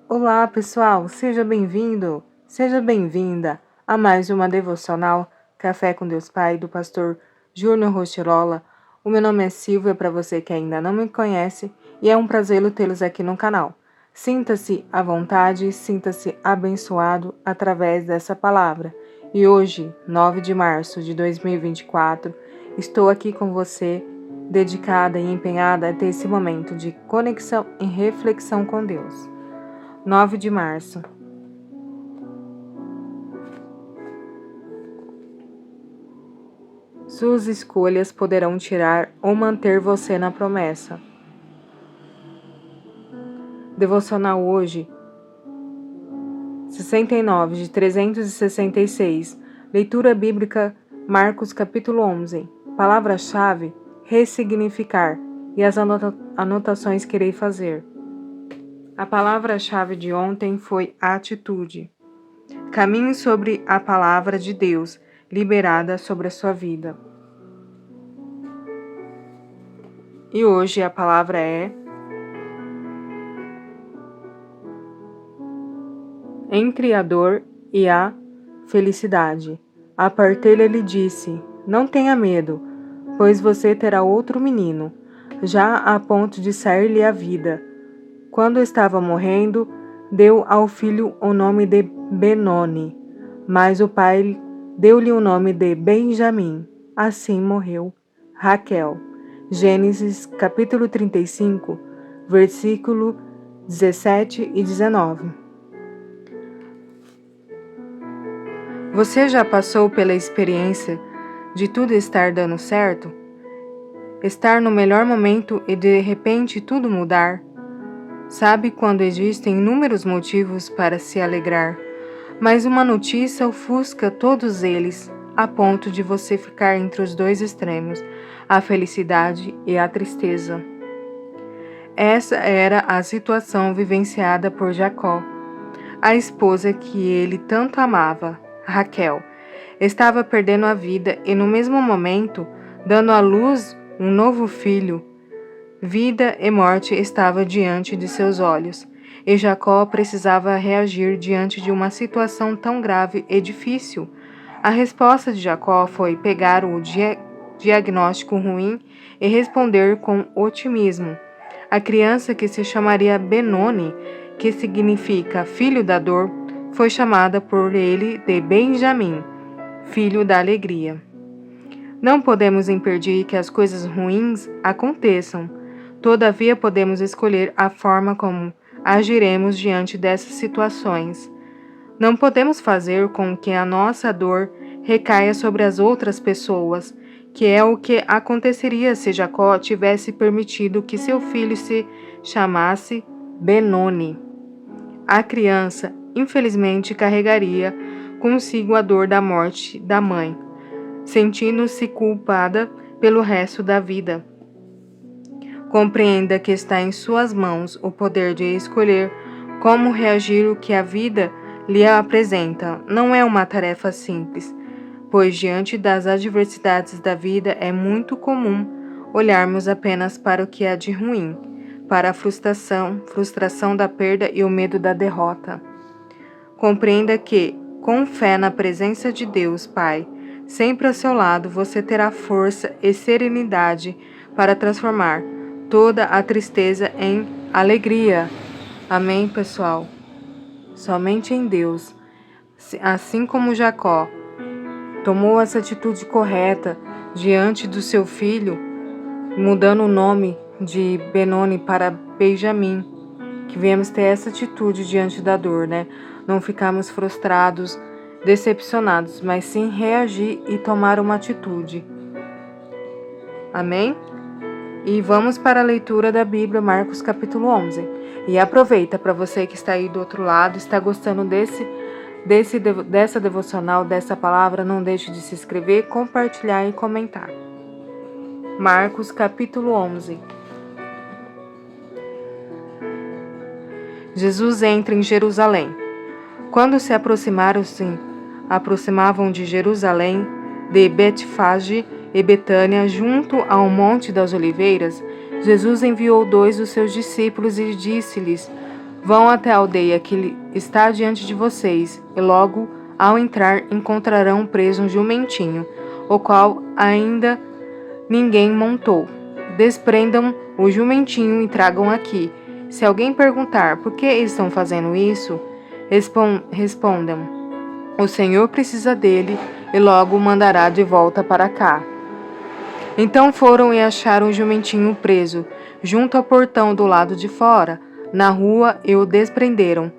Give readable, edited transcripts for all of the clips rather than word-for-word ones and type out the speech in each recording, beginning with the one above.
Olá, pessoal, seja bem-vindo, seja bem-vinda a mais uma devocional Café com Deus Pai do pastor Júnior Rostirola. O meu nome é Silvia, para você que ainda não me conhece, e é um prazer tê-los aqui no canal. Sinta-se à vontade, sinta-se abençoado através dessa palavra. E hoje, 9 de março de 2024, estou aqui com você, dedicada e empenhada a ter esse momento de conexão e reflexão com Deus. 9 de março. Suas escolhas poderão tirar ou manter você na promessa. Devocional hoje, 69 de 366. Leitura bíblica, Marcos capítulo 11. Palavra-chave, ressignificar. E as anotações que irei fazer. A palavra-chave de ontem foi atitude. Caminhe sobre a palavra de Deus liberada sobre a sua vida. E hoje a palavra é entre a dor e a felicidade. A parteira lhe disse: Não tenha medo, pois você terá outro menino, já a ponto de sair-lhe a vida. Quando estava morrendo, deu ao filho o nome de Benoni, mas o pai deu-lhe o nome de Benjamim. Assim morreu Raquel. Gênesis capítulo 35, versículo 17 e 19. Você já passou pela experiência de tudo estar dando certo? Estar no melhor momento e de repente tudo mudar? Sabe quando existem inúmeros motivos para se alegrar, mas uma notícia ofusca todos eles, a ponto de você ficar entre os dois extremos, a felicidade e a tristeza. Essa era a situação vivenciada por Jacó. A esposa que ele tanto amava, Raquel, estava perdendo a vida e no mesmo momento dando à luz um novo filho. Vida e morte estavam diante de seus olhos, e Jacó precisava reagir diante de uma situação tão grave e difícil. A resposta de Jacó foi pegar o diagnóstico ruim e responder com otimismo. A criança, que se chamaria Benoni, que significa filho da dor, foi chamada por ele de Benjamim, filho da alegria. Não podemos impedir que as coisas ruins aconteçam. Todavia, podemos escolher a forma como agiremos diante dessas situações. Não podemos fazer com que a nossa dor recaia sobre as outras pessoas, que é o que aconteceria se Jacó tivesse permitido que seu filho se chamasse Benoni. A criança, infelizmente, carregaria consigo a dor da morte da mãe, sentindo-se culpada pelo resto da vida. Compreenda que está em suas mãos o poder de escolher como reagir ao que a vida lhe apresenta. Não é uma tarefa simples, pois diante das adversidades da vida é muito comum olharmos apenas para o que há de ruim, para a frustração da perda e o medo da derrota. Compreenda que, com fé na presença de Deus, Pai, sempre ao seu lado, você terá força e serenidade para transformar toda a tristeza em alegria. Amém, pessoal? Somente em Deus, assim como Jacó tomou essa atitude correta diante do seu filho, mudando o nome de Benoni para Benjamim, que viemos ter essa atitude diante da dor, né? Não ficarmos frustrados, decepcionados, mas sim reagir e tomar uma atitude. Amém? E vamos para a leitura da Bíblia, Marcos capítulo 11. E aproveita, para você que está aí do outro lado, está gostando dessa devocional, dessa palavra, não deixe de se inscrever, compartilhar e comentar. Marcos capítulo 11. Jesus entra em Jerusalém. Quando se aproximavam de Jerusalém, de Betfage e Betânia, junto ao Monte das Oliveiras, Jesus enviou 2 dos seus discípulos e disse-lhes: Vão até a aldeia que está diante de vocês, e logo, ao entrar, encontrarão preso um jumentinho, o qual ainda ninguém montou. Desprendam o jumentinho e tragam aqui. Se alguém perguntar por que estão fazendo isso, respondam: o Senhor precisa dele e logo o mandará de volta para cá. Então foram e acharam o jumentinho preso, junto ao portão do lado de fora, na rua, e o desprenderam.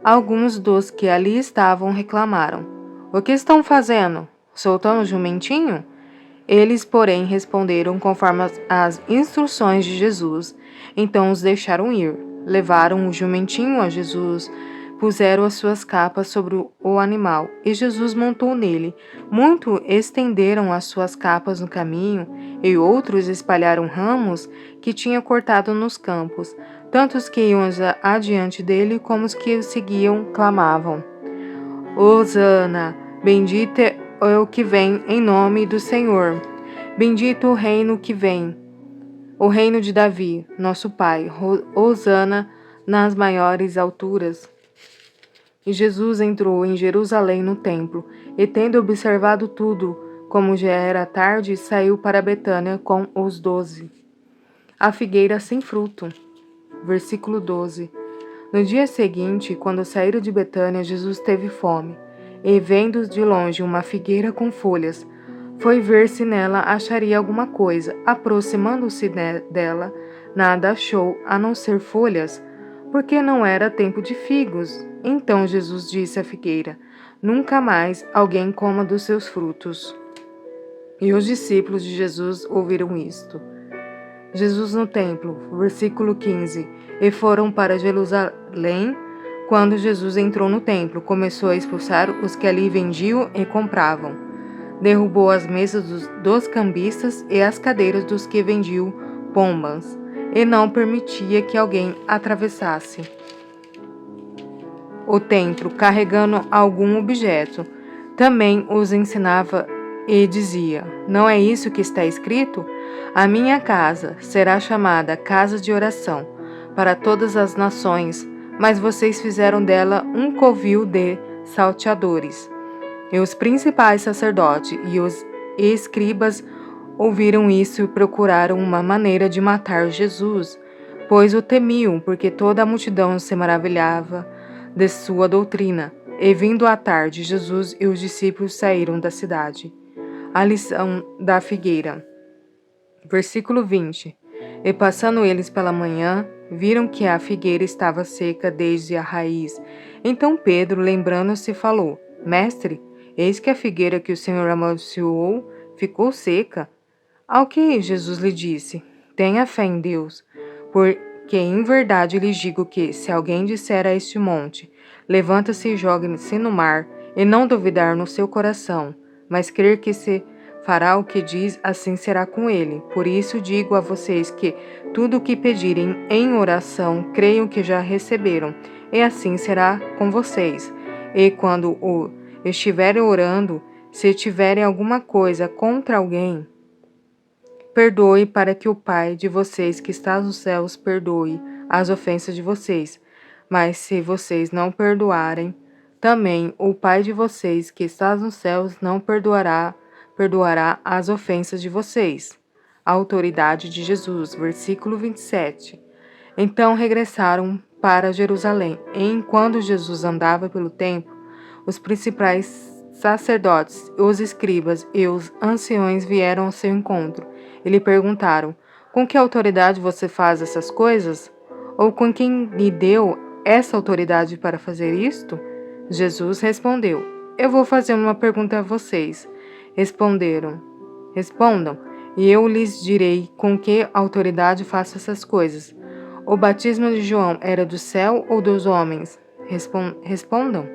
Alguns dos que ali estavam reclamaram: o que estão fazendo? Soltando o jumentinho? Eles, porém, responderam conforme as instruções de Jesus. Então os deixaram ir. Levaram o jumentinho a Jesus, puseram as suas capas sobre o animal, e Jesus montou nele. Muitos estenderam as suas capas no caminho, e outros espalharam ramos que tinha cortado nos campos. Tanto os que iam adiante dele como os que o seguiam clamavam: Hosana, bendito é o que vem em nome do Senhor. Bendito o reino que vem, o reino de Davi, nosso pai. Hosana nas maiores alturas. E Jesus entrou em Jerusalém no templo, e tendo observado tudo, como já era tarde, saiu para Betânia com os 12. A figueira sem fruto. Versículo 12. No dia seguinte, quando saíram de Betânia, Jesus teve fome, e vendo de longe uma figueira com folhas, foi ver se nela acharia alguma coisa. Aproximando-se dela, nada achou, a não ser folhas, porque não era tempo de figos. Então Jesus disse à figueira: nunca mais alguém coma dos seus frutos. E os discípulos de Jesus ouviram isto. Jesus no templo, versículo 15. E foram para Jerusalém. Quando Jesus entrou no templo, começou a expulsar os que ali vendiam e compravam. Derrubou as mesas dos cambistas e as cadeiras dos que vendiam pombas, e não permitia que alguém atravessasse o templo carregando algum objeto. Também os ensinava e dizia: não é isso que está escrito? A minha casa será chamada casa de oração para todas as nações, mas vocês fizeram dela um covil de salteadores. E os principais sacerdotes e os escribas ouviram isso e procuraram uma maneira de matar Jesus, pois o temiam, porque toda a multidão se maravilhava de sua doutrina. E vindo à tarde, Jesus e os discípulos saíram da cidade. A lição da figueira. Versículo 20. E passando eles pela manhã, viram que a figueira estava seca desde a raiz. Então Pedro, lembrando-se, falou: Mestre, eis que a figueira que o Senhor amaldiçoou ficou seca. Ao que Jesus lhe disse: tenha fé em Deus, porque em verdade lhes digo que, se alguém disser a este monte: levanta-se e jogue-se no mar, e não duvidar no seu coração, mas crer que se fará o que diz, assim será com ele. Por isso digo a vocês que tudo o que pedirem em oração, creiam que já receberam, e assim será com vocês. E quando estiverem orando, se tiverem alguma coisa contra alguém, perdoe, para que o Pai de vocês que está nos céus perdoe as ofensas de vocês. Mas se vocês não perdoarem, também o Pai de vocês que está nos céus não perdoará as ofensas de vocês. A autoridade de Jesus, versículo 27. Então regressaram para Jerusalém. E enquanto Jesus andava pelo templo, os principais sacerdotes, os escribas e os anciões vieram ao seu encontro e lhe perguntaram: com que autoridade você faz essas coisas? Ou com quem lhe deu essa autoridade para fazer isto? Jesus respondeu: eu vou fazer uma pergunta a vocês. Respondam, e eu lhes direi com que autoridade faço essas coisas. O batismo de João era do céu ou dos homens? Respondam.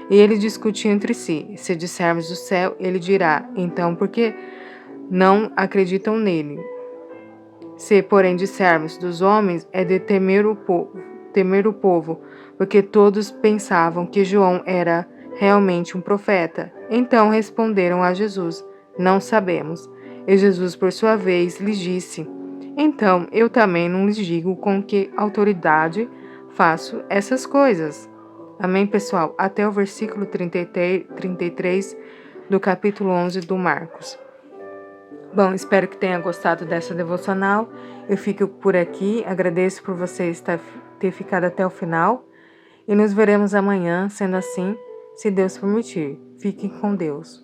E eles discutiam entre si. Se dissermos do céu, ele dirá: então, por que não acreditam nele? Se, porém, dissermos dos homens, é de temer o povo, porque todos pensavam que João era realmente um profeta. Então responderam a Jesus: não sabemos. E Jesus, por sua vez, lhes disse: então eu também não lhes digo com que autoridade faço essas coisas. Amém, pessoal? Até o versículo 33 do capítulo 11 do Marcos. Bom, espero que tenha gostado dessa devocional. Eu fico por aqui, agradeço por você ter ficado até o final e nos veremos amanhã, sendo assim, se Deus permitir. Fiquem com Deus.